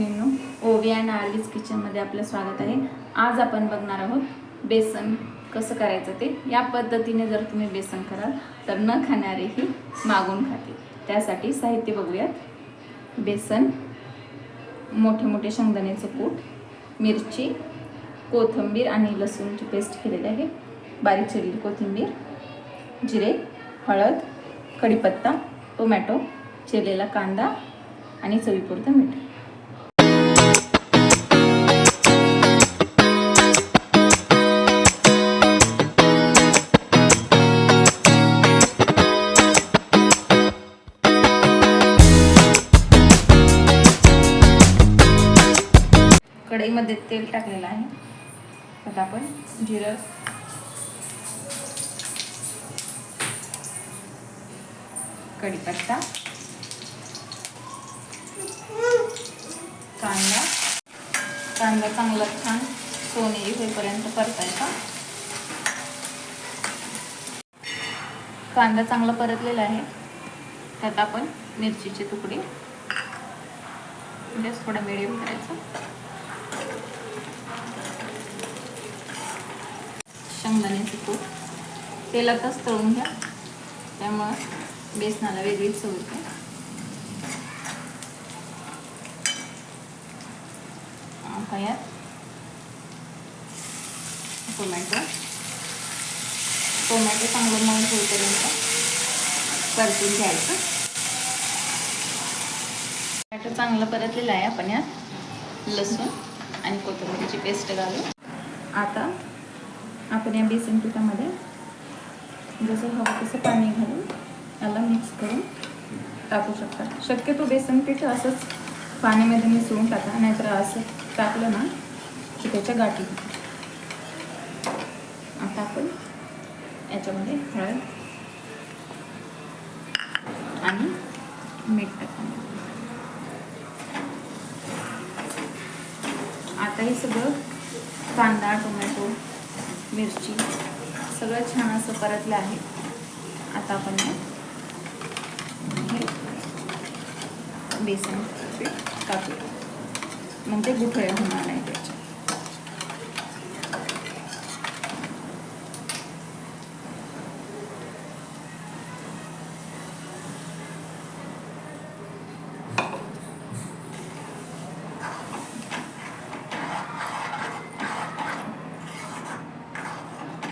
मैत्रिणींनो, ओवी अँड आर्वीज किचनमध्ये आपलं स्वागत आहे। आज आपण बघणार आहोत बेसन कसं करायचं ते। या पद्धतीने जर तुम्ही बेसन कराल तर न खाणारेही मागून खातील। त्यासाठी साहित्य बघूयात। बेसन, मोठे मोठे शेंगदाण्याचे कूट, मिरची, कोथिंबीर आणि लसूणची पेस्ट केलेली आहे, बारीक चिरलेली कोथिंबीर, जिरे, हळद, कढीपत्ता, टोमॅटो, चिरलेला कांदा आणि चवीपुरतं मीठ। कढईमध्ये तेल टाकलेलं आहे। आता आपण जिरं, कढीपत्ता, कांदा चांगला छान सोनेरी होईपर्यंत परतायचा। कांदा चांगला परतलेला आहे। त्यात आपण मिरचीचे तुकडे, गॅस थोडा मिडियम करायचा। शेंगदाण्याचे कूट तेलातच तळून घ्या, त्यामुळे बेसनाला वेगळी चव येते। आता यात टोमॅटो चांगलं मऊ होईपर्यंत परतून घ्यायचं। टोमॅटो चांगलं परतलेलं आहे। आपण यात लसूण आणि कोथिंबीरची पेस्ट घालू। आता आपण या बेसन पिठामध्ये जसं हवं तसं पाणी घालून याला मिक्स करून टाकू शकता। शक्यतो बेसन पीठ असंच पाण्यामध्ये मिसळून टाका, नाहीतर असं टाकलं ना की त्याच्या गाठी। आता आपण याच्यामध्ये हळद आणि मीठ टाकू। आता हे सगळं कांदा, टोमॅटो, मिरची सगळं छान असं परतलं आहे। आता आपण हे बेसन पीठ टाकू, म्हणजे गुठळे होणार नाही त्याचे।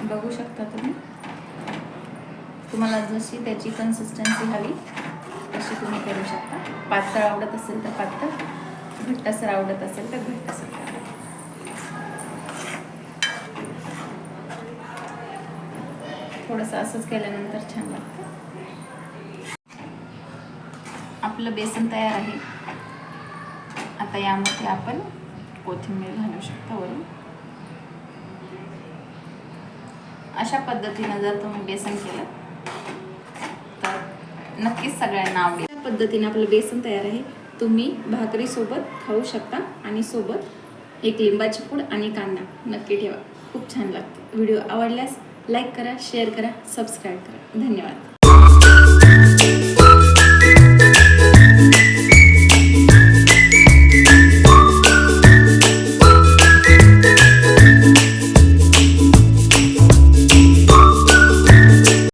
बघू शकता तुम्ही, तुम्हाला जशी त्याची कन्सिस्टन्सी हवी तशी तुम्ही करू शकता। पातळ आवडत असेल तर पातळ, घट्टसर आवडत असेल तर घट्टसर करा। थोडंसं असंच केल्यानंतर छान लागतं। आपलं बेसन तयार आहे। आता यामध्ये आपण कोथिंबीर घालू शकता वरून। अशा पद्धतीने जर तुम्ही बेसन केलं तर नक्कीच सगळ्यांना आवडेल। या पद्धतीने आपलं बेसन तयार आहे। तुम्ही भाकरी सोबत खाऊ शकता आणि सोबत एक लिंबाची पूड आणि कांदा नक्की ठेवा, खूप छान लागतं। व्हिडिओ आवडल्यास लाईक करा, शेअर करा, सबस्क्राईब करा। धन्यवाद।